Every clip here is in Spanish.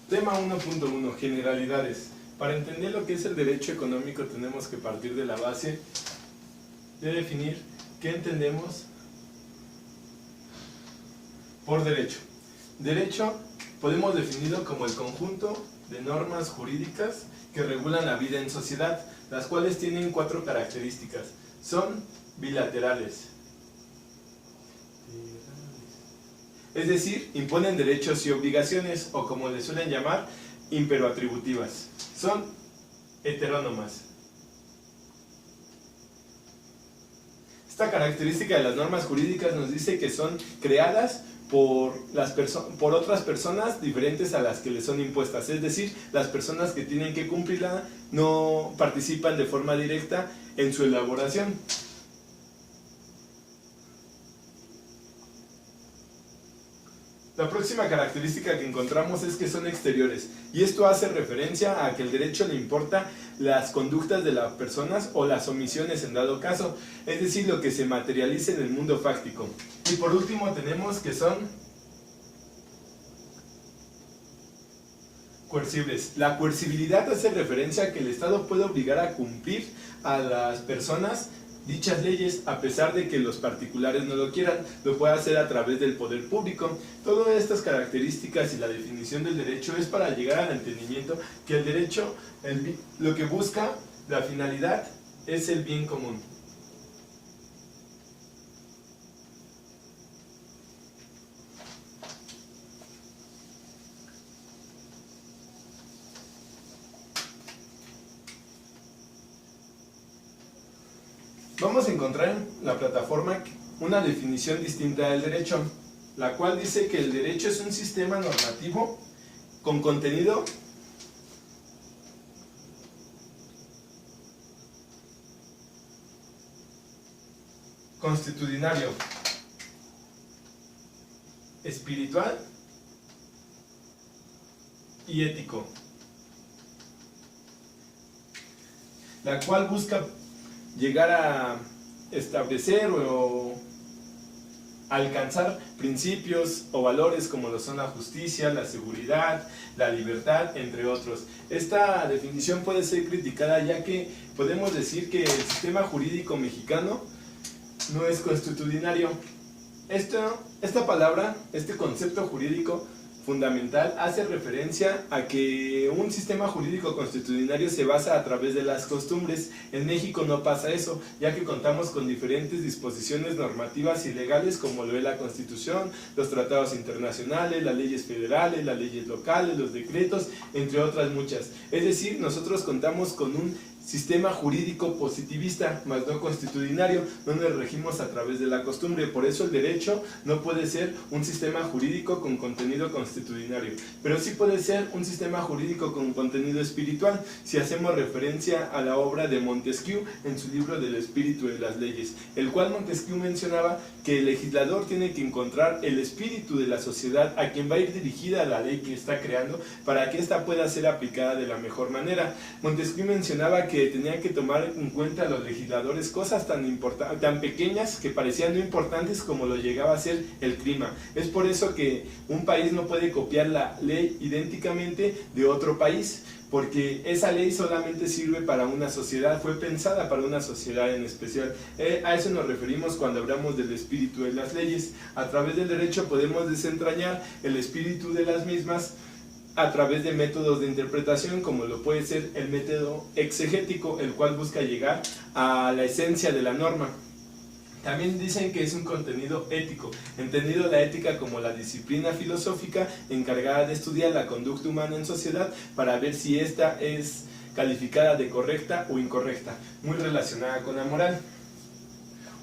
Tema 1.1. Generalidades. Para entender lo que es el derecho económico tenemos que partir de la base de definir qué entendemos por derecho. Derecho podemos definirlo como el conjunto de normas jurídicas que regulan la vida en sociedad, las cuales tienen 4 características. Son bilaterales, es decir, imponen derechos y obligaciones, o como le suelen llamar, imperoatributivas. Son heterónomas. Esta característica de las normas jurídicas nos dice que son creadas por otras personas diferentes a las que les son impuestas, es decir, las personas que tienen que cumplirla no participan de forma directa en su elaboración. La próxima característica que encontramos es que son exteriores, y esto hace referencia a que el derecho le importa las conductas de las personas o las omisiones en dado caso, es decir, lo que se materializa en el mundo fáctico. Y por último tenemos que son coercibles. La coercibilidad hace referencia a que el Estado puede obligar a cumplir a las personas dichas leyes, a pesar de que los particulares no lo quieran, lo puede hacer a través del poder público. Todas estas características y la definición del derecho es para llegar al entendimiento que el derecho, lo que busca, la finalidad, es el bien común. Vamos a encontrar en la plataforma una definición distinta del derecho, la cual dice que el derecho es un sistema normativo con contenido constitucionario, espiritual y ético, la cual busca llegar a establecer o alcanzar principios o valores como lo son la justicia, la seguridad, la libertad, entre otros. Esta definición puede ser criticada ya que podemos decir que el sistema jurídico mexicano no es constitucionario. Esta palabra, este concepto jurídico fundamental hace referencia a que un sistema jurídico constitucionario se basa a través de las costumbres. En México no pasa eso, ya que contamos con diferentes disposiciones normativas y legales como lo es la Constitución, los tratados internacionales, las leyes federales, las leyes locales, los decretos, entre otras muchas. Es decir, nosotros contamos con un sistema jurídico positivista, más no constitucionario, no nos regimos a través de la costumbre. Por eso el derecho no puede ser un sistema jurídico con contenido constitucionario, pero sí puede ser un sistema jurídico con contenido espiritual, si hacemos referencia a la obra de Montesquieu en su libro del espíritu de las leyes, el cual Montesquieu mencionaba que el legislador tiene que encontrar el espíritu de la sociedad a quien va a ir dirigida la ley que está creando para que ésta pueda ser aplicada de la mejor manera. Montesquieu mencionaba que tenía que tomar en cuenta a los legisladores cosas tan pequeñas que parecían no importantes como lo llegaba a ser el clima. Es por eso que un país no puede copiar la ley idénticamente de otro país, porque esa ley solamente sirve para una sociedad, fue pensada para una sociedad en especial. A eso nos referimos cuando hablamos del espíritu de las leyes. A través del derecho podemos desentrañar el espíritu de las mismas a través de métodos de interpretación, como lo puede ser el método exegético, el cual busca llegar a la esencia de la norma. También dicen que es un contenido ético, entendido la ética como la disciplina filosófica encargada de estudiar la conducta humana en sociedad para ver si ésta es calificada de correcta o incorrecta, muy relacionada con la moral.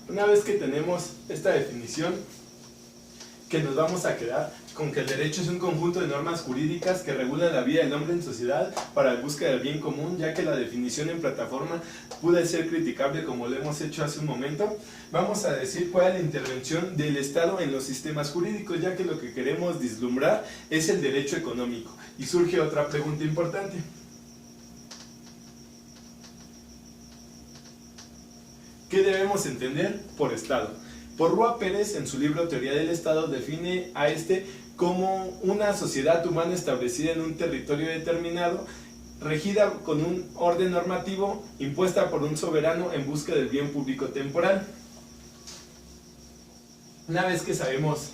Una vez que tenemos esta definición, que nos vamos a quedar con que el derecho es un conjunto de normas jurídicas que regulan la vida del hombre en sociedad para la búsqueda del bien común, ya que la definición en plataforma puede ser criticable como lo hemos hecho hace un momento. Vamos a decir cuál es la intervención del Estado en los sistemas jurídicos, ya que lo que queremos vislumbrar es el derecho económico. Y surge otra pregunta importante. ¿Qué debemos entender por Estado? Por Rúa Pérez, en su libro Teoría del Estado, define a este como una sociedad humana establecida en un territorio determinado, regida con un orden normativo impuesta por un soberano en busca del bien público temporal. Una vez que sabemos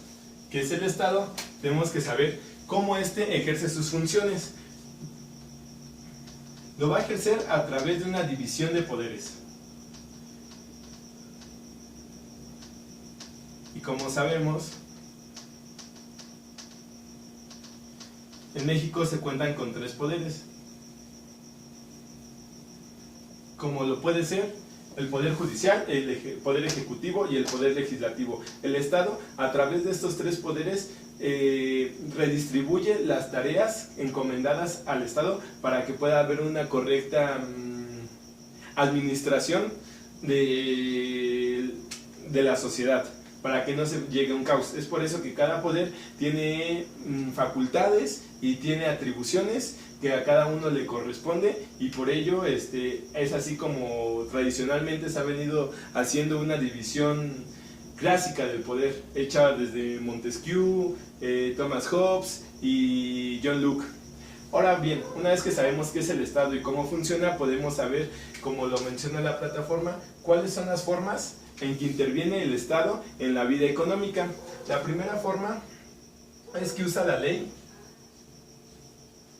qué es el Estado, tenemos que saber cómo éste ejerce sus funciones. Lo va a ejercer a través de una división de poderes. Y como sabemos, en México se cuentan con 3 poderes, como lo puede ser el Poder Judicial, el Poder Ejecutivo y el Poder Legislativo. El Estado, a través de estos 3 poderes, redistribuye las tareas encomendadas al Estado para que pueda haber una correcta administración de la sociedad, para que no se llegue a un caos. Es por eso que cada poder tiene facultades y tiene atribuciones que a cada uno le corresponde, y por ello es así como tradicionalmente se ha venido haciendo una división clásica del poder, hecha desde Montesquieu, Thomas Hobbes y John Locke. Ahora bien, una vez que sabemos qué es el Estado y cómo funciona, podemos saber, como lo menciona la plataforma, cuáles son las formas en que interviene el Estado en la vida económica. La primera forma es que usa la ley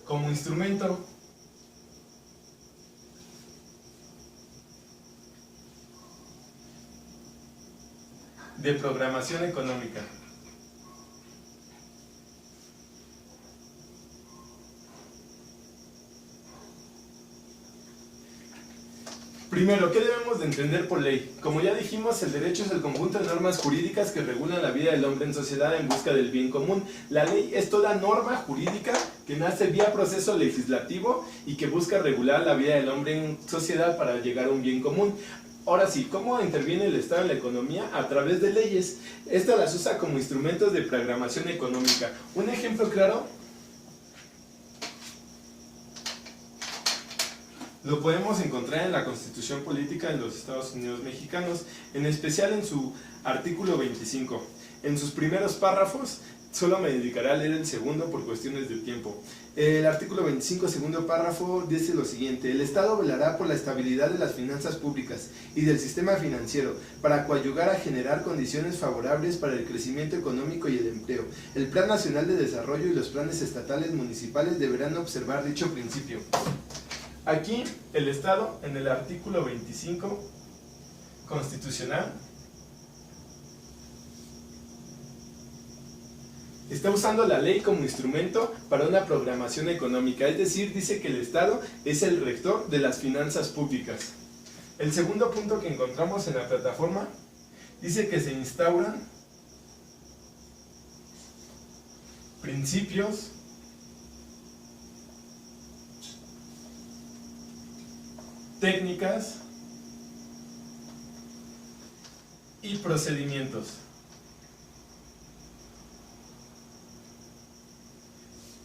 como instrumento. De programación económica. Primero, ¿qué debemos de entender por ley? Como ya dijimos, el derecho es el conjunto de normas jurídicas que regulan la vida del hombre en sociedad en busca del bien común. La ley es toda norma jurídica que nace vía proceso legislativo y que busca regular la vida del hombre en sociedad para llegar a un bien común. Ahora sí, ¿cómo interviene el Estado en la economía? A través de leyes. Estas las usa como instrumentos de programación económica. Un ejemplo claro lo podemos encontrar en la Constitución Política de los Estados Unidos Mexicanos, en especial en su artículo 25. En sus primeros párrafos, solo me dedicaré a leer el segundo por cuestiones de tiempo. El artículo 25, segundo párrafo, dice lo siguiente: el Estado velará por la estabilidad de las finanzas públicas y del sistema financiero para coadyuvar a generar condiciones favorables para el crecimiento económico y el empleo. El Plan Nacional de Desarrollo y los planes estatales municipales deberán observar dicho principio. Aquí el Estado, en el artículo 25 constitucional, está usando la ley como instrumento para una programación económica, es decir, dice que el Estado es el rector de las finanzas públicas. El segundo punto que encontramos en la plataforma dice que se instauran principios técnicas y procedimientos.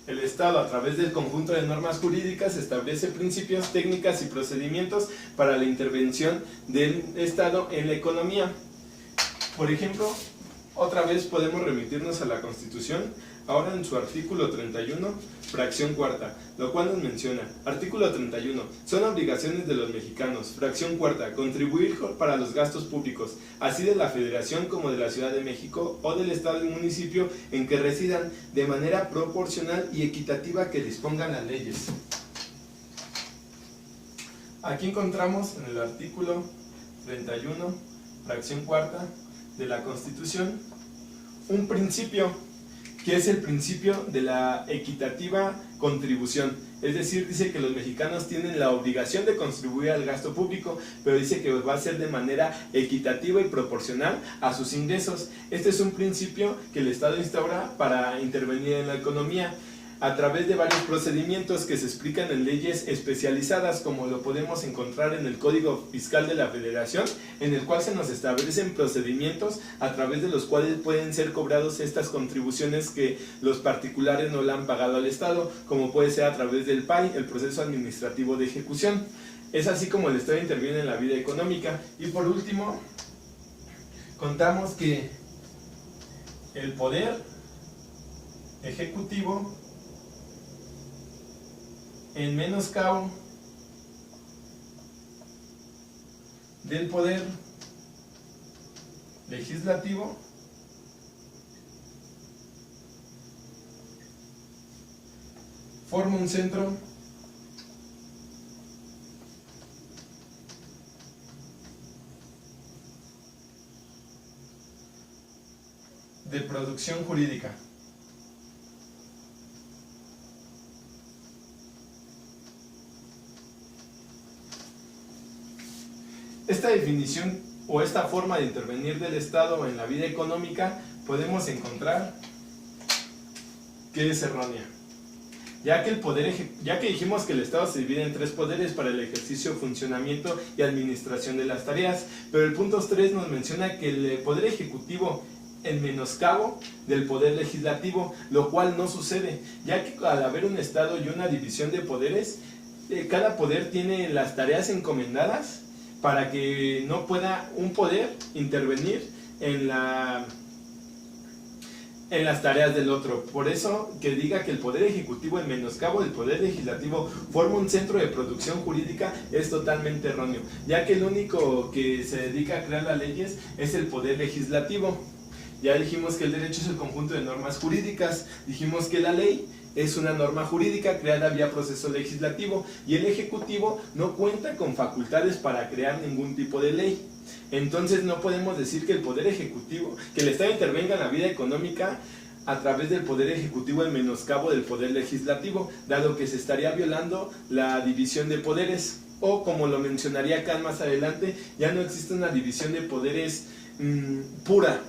El Estado, a través del conjunto de normas jurídicas, establece principios, técnicas y procedimientos para la intervención del Estado en la economía. Por ejemplo, otra vez podemos remitirnos a la Constitución, ahora en su artículo 31, fracción cuarta, lo cual nos menciona: artículo 31, son obligaciones de los mexicanos, fracción cuarta, contribuir para los gastos públicos, así de la Federación como de la Ciudad de México o del Estado y municipio en que residan, de manera proporcional y equitativa que dispongan las leyes. Aquí encontramos en el artículo 31, fracción cuarta de la Constitución, un principio que es el principio de la equitativa contribución. Es decir, dice que los mexicanos tienen la obligación de contribuir al gasto público, pero dice que va a ser de manera equitativa y proporcional a sus ingresos. Este es un principio que el Estado instaura para intervenir en la economía a través de varios procedimientos que se explican en leyes especializadas, como lo podemos encontrar en el Código Fiscal de la Federación, en el cual se nos establecen procedimientos a través de los cuales pueden ser cobrados estas contribuciones que los particulares no le han pagado al Estado, como puede ser a través del PAI, el proceso administrativo de ejecución. Es así como el Estado interviene en la vida económica. Y por último, contamos que el poder ejecutivo en menoscabo del poder legislativo forma un centro de producción jurídica. Esta definición o esta forma de intervenir del Estado en la vida económica podemos encontrar que es errónea, ya que dijimos que el Estado se divide en tres poderes para el ejercicio, funcionamiento y administración de las tareas, pero el punto 3 nos menciona que el poder ejecutivo en menoscabo del poder legislativo, lo cual no sucede, ya que al haber un Estado y una división de poderes, cada poder tiene las tareas encomendadas para que no pueda un poder intervenir en las tareas del otro. Por eso que diga que el poder ejecutivo en menoscabo del poder legislativo forma un centro de producción jurídica es totalmente erróneo, ya que el único que se dedica a crear las leyes es el poder legislativo. Ya dijimos que el derecho es el conjunto de normas jurídicas, dijimos que la ley es una norma jurídica creada vía proceso legislativo y el ejecutivo no cuenta con facultades para crear ningún tipo de ley. Entonces no podemos decir que el poder ejecutivo, que el Estado intervenga en la vida económica a través del poder ejecutivo en menoscabo del poder legislativo, dado que se estaría violando la división de poderes, o como lo mencionaría acá más adelante, ya no existe una división de poderes pura,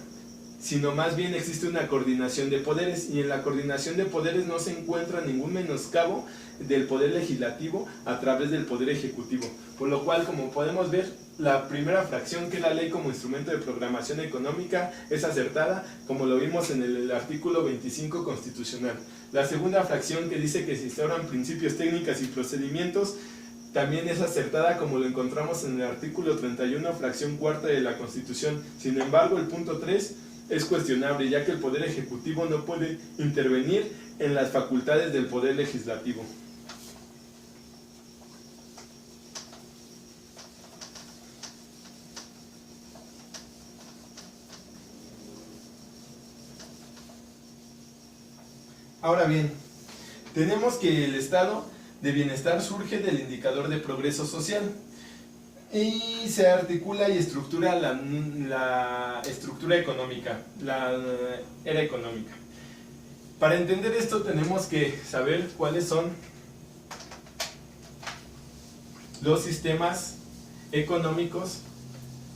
sino más bien existe una coordinación de poderes, y en la coordinación de poderes no se encuentra ningún menoscabo del poder legislativo a través del poder ejecutivo, por lo cual, como podemos ver, la primera fracción, que es la ley como instrumento de programación económica, es acertada, como lo vimos en el artículo 25 constitucional. La segunda fracción, que dice que se instauran principios, técnicas y procedimientos, también es acertada, como lo encontramos en el artículo 31, fracción cuarta de la Constitución. Sin embargo, el punto 3 es cuestionable, ya que el Poder Ejecutivo no puede intervenir en las facultades del Poder Legislativo. Ahora bien, tenemos que el estado de bienestar surge del indicador de progreso social y se articula y estructura la estructura económica, la era económica. Para entender esto tenemos que saber cuáles son los sistemas económicos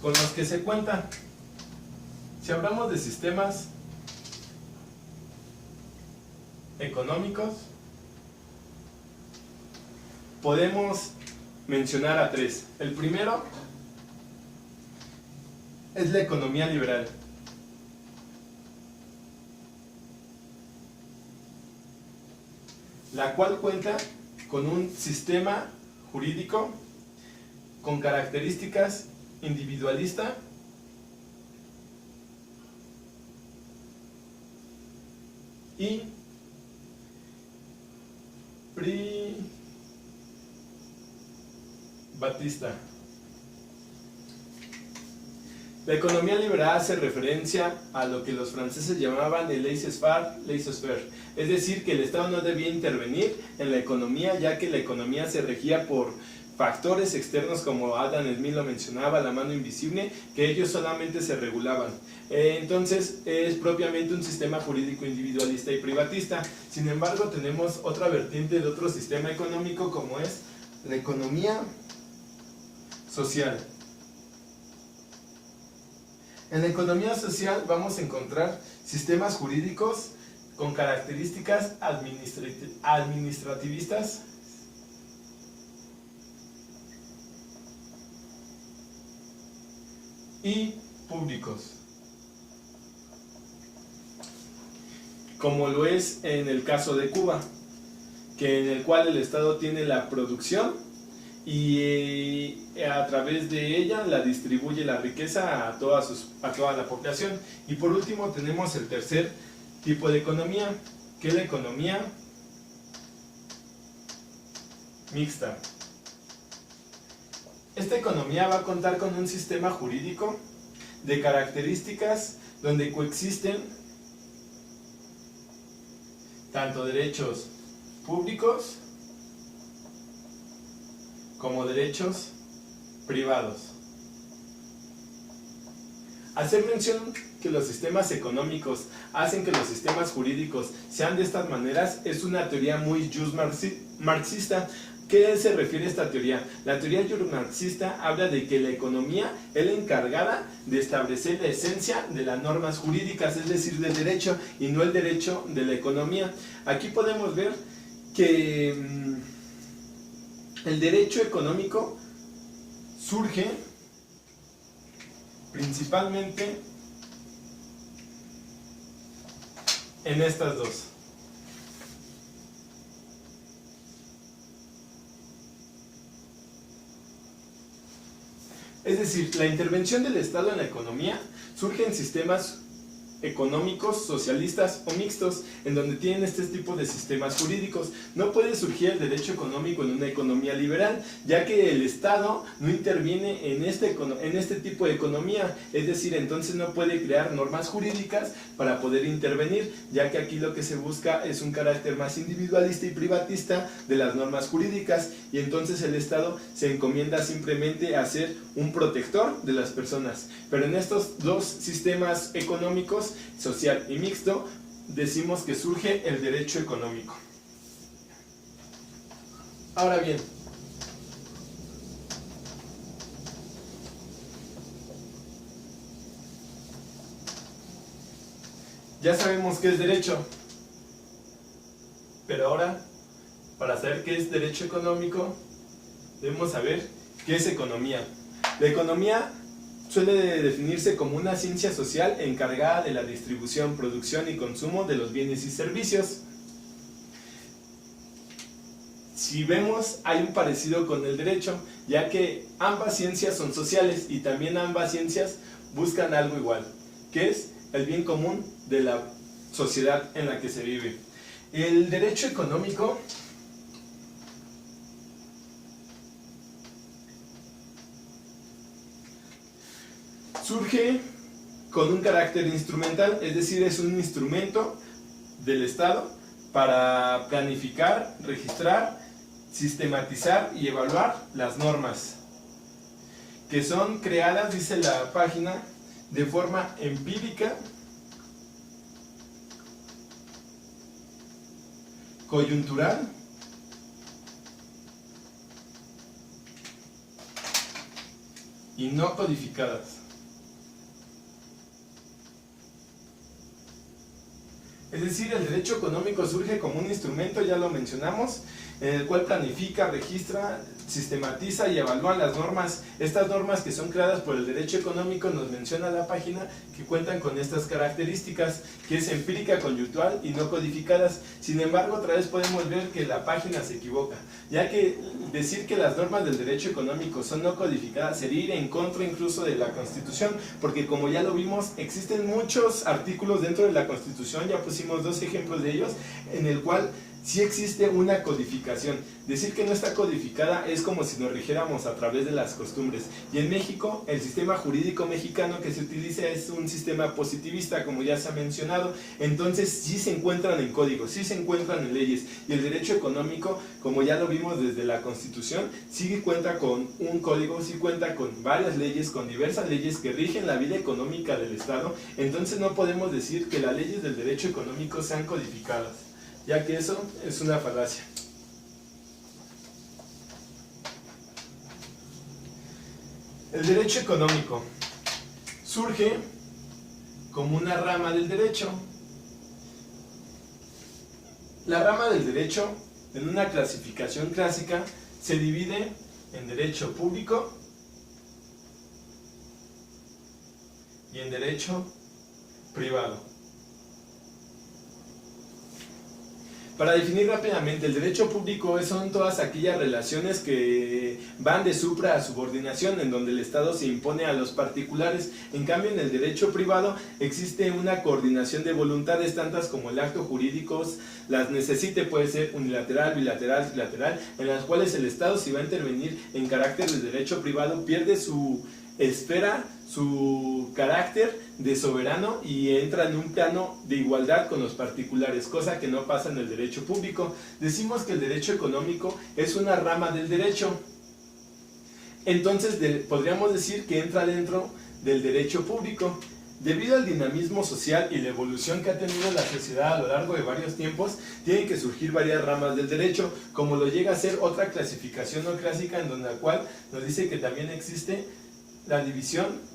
con los que se cuentan. Si hablamos de sistemas económicos, podemos mencionar a tres. El primero es la economía liberal. La cual cuenta con un sistema jurídico con características individualista y privatista. La economía liberal hace referencia a lo que los franceses llamaban el laissez-faire, es decir, que el Estado no debía intervenir en la economía, ya que la economía se regía por factores externos, como Adam Smith lo mencionaba, la mano invisible, que ellos solamente se regulaban. Entonces es propiamente un sistema jurídico individualista y privatista. Sin embargo, tenemos otra vertiente de otro sistema económico, como es la economía social. En la economía social vamos a encontrar sistemas jurídicos con características administrativistas y públicos, como lo es en el caso de Cuba, en el cual el Estado tiene la producción y a través de ella la distribuye la riqueza a toda la población. Y por último tenemos el tercer tipo de economía, que es la economía mixta. Esta economía va a contar con un sistema jurídico de características donde coexisten tanto derechos públicos como derechos privados. Hacer mención que los sistemas económicos hacen que los sistemas jurídicos sean de estas maneras es una teoría muy marxista. ¿Qué se refiere a esta teoría? La teoría marxista habla de que la economía es la encargada de establecer la esencia de las normas jurídicas, es decir, del derecho, y no el derecho de la economía. Aquí podemos ver que el derecho económico surge principalmente en estas dos. Es decir, la intervención del Estado en la economía surge en sistemas económicos, socialistas o mixtos, en donde tienen este tipo de sistemas jurídicos. No puede surgir el derecho económico en una economía liberal, ya que el Estado no interviene en este tipo de economía, es decir, entonces no puede crear normas jurídicas para poder intervenir, ya que aquí lo que se busca es un carácter más individualista y privatista de las normas jurídicas, y entonces el Estado se encomienda simplemente a ser un protector de las personas. Pero en estos dos sistemas económicos, social y mixto, decimos que surge el derecho económico. Ahora bien, ya sabemos qué es derecho, pero ahora, para saber qué es derecho económico, debemos saber qué es economía. La economía suele definirse como una ciencia social encargada de la distribución, producción y consumo de los bienes y servicios. Si vemos, hay un parecido con el derecho, ya que ambas ciencias son sociales y también ambas ciencias buscan algo igual, que es el bien común de la sociedad en la que se vive. El derecho económico surge con un carácter instrumental, es decir, es un instrumento del Estado para planificar, registrar, sistematizar y evaluar las normas, que son creadas, dice la página, de forma empírica, coyuntural y no codificadas. Es decir, el derecho económico surge como un instrumento, ya lo mencionamos, en el cual planifica, registra, sistematiza y evalúa las normas. Estas normas que son creadas por el derecho económico, nos menciona la página, que cuentan con estas características, que es empírica, coyuntural y no codificadas. Sin embargo, otra vez podemos ver que la página se equivoca, ya que decir que las normas del derecho económico son no codificadas sería ir en contra incluso de la Constitución, porque como ya lo vimos, existen muchos artículos dentro de la Constitución, ya pusimos dos ejemplos de ellos, en el cual sí existe una codificación. Decir que no está codificada es como si nos rigiéramos a través de las costumbres. Y en México, el sistema jurídico mexicano que se utiliza es un sistema positivista, como ya se ha mencionado. Entonces sí se encuentran en códigos, sí se encuentran en leyes. Y el derecho económico, como ya lo vimos desde la Constitución, sí cuenta con un código, sí cuenta con varias leyes, con diversas leyes que rigen la vida económica del Estado. Entonces no podemos decir que las leyes del derecho económico sean codificadas, ya que eso es una falacia. El derecho económico surge como una rama del derecho. La rama del derecho, en una clasificación clásica, se divide en derecho público y en derecho privado. Para definir rápidamente, el derecho público son todas aquellas relaciones que van de supra a subordinación, en donde el Estado se impone a los particulares. En cambio, en el derecho privado existe una coordinación de voluntades, tantas como el acto jurídico las necesite, puede ser unilateral, bilateral, trilateral, en las cuales el Estado, si va a intervenir en carácter de derecho privado, pierde su esfera, su carácter de soberano y entra en un plano de igualdad con los particulares, cosa que no pasa en el derecho público. Decimos que el derecho económico es una rama del derecho, entonces podríamos decir que entra dentro del derecho público. Debido al dinamismo social y la evolución que ha tenido la sociedad a lo largo de varios tiempos, tienen que surgir varias ramas del derecho, como lo llega a ser otra clasificación no clásica, en donde la cual nos dice que también existe la división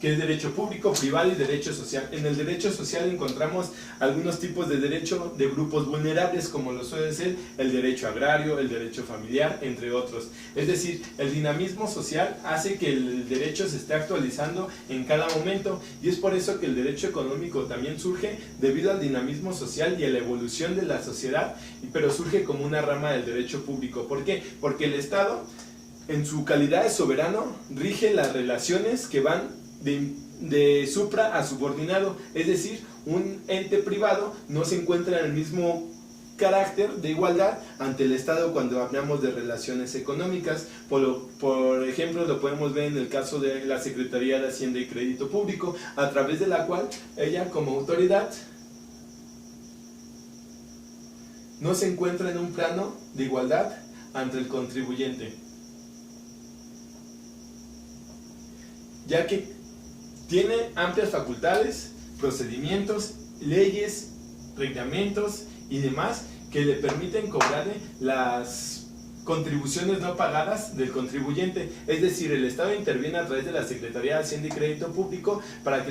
que es derecho público, privado y derecho social. En el derecho social encontramos algunos tipos de derecho de grupos vulnerables, como lo suele ser el derecho agrario, el derecho familiar, entre otros. Es decir, el dinamismo social hace que el derecho se esté actualizando en cada momento, y es por eso que el derecho económico también surge debido al dinamismo social y a la evolución de la sociedad, pero surge como una rama del derecho público. ¿Por qué? Porque el Estado, en su calidad de soberano, rige las relaciones que van de supra a subordinado, es decir, un ente privado no se encuentra en el mismo carácter de igualdad ante el Estado cuando hablamos de relaciones económicas. Por ejemplo, lo podemos ver en el caso de la Secretaría de Hacienda y Crédito Público, a través de la cual ella, como autoridad, no se encuentra en un plano de igualdad ante el contribuyente, ya que tiene amplias facultades, procedimientos, leyes, reglamentos y demás que le permiten cobrarle las contribuciones no pagadas del contribuyente. Es decir, el Estado interviene a través de la Secretaría de Hacienda y Crédito Público para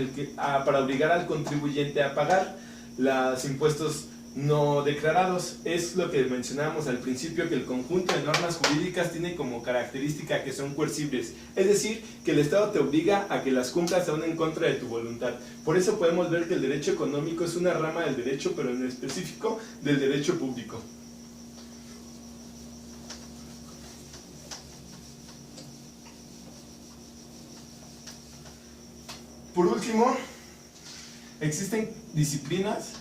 obligar al contribuyente a pagar los impuestos no declarados. Es lo que mencionábamos al principio, que el conjunto de normas jurídicas tiene como característica que son coercibles, es decir, que el Estado te obliga a que las cumplas aún en contra de tu voluntad. Por eso podemos ver que el derecho económico es una rama del derecho, pero en específico del derecho público. Por último, existen disciplinas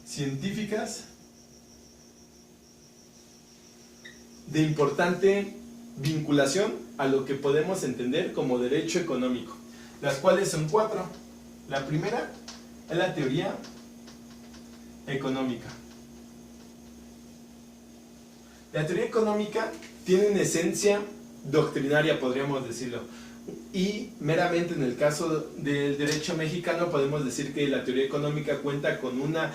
científicas de importante vinculación a lo que podemos entender como derecho económico, las cuales son 4. La primera es la teoría económica. La teoría económica tiene una esencia doctrinaria, podríamos decirlo, y meramente en el caso del derecho mexicano podemos decir que la teoría económica cuenta con una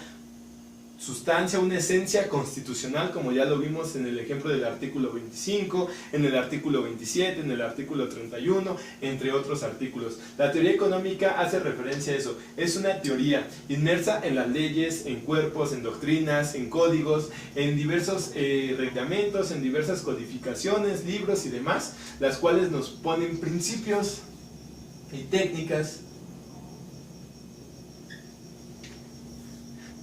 sustancia, una esencia constitucional, como ya lo vimos en el ejemplo del artículo 25, en el artículo 27, en el artículo 31, entre otros artículos. La teoría económica hace referencia a eso, es una teoría inmersa en las leyes, en cuerpos, en doctrinas, en códigos, en diversos reglamentos, en diversas codificaciones, libros y demás, las cuales nos ponen principios y técnicas,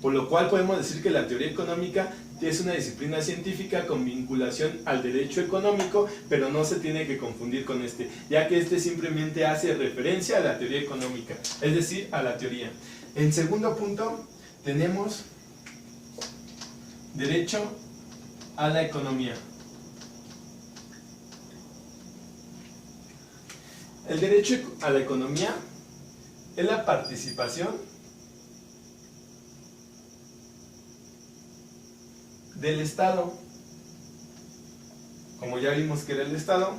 por lo cual podemos decir que la teoría económica es una disciplina científica con vinculación al derecho económico, pero no se tiene que confundir con este, ya que este simplemente hace referencia a la teoría económica, es decir, a la teoría. En segundo punto tenemos derecho a la economía. El derecho a la economía es la participación del Estado, como ya vimos que era el Estado,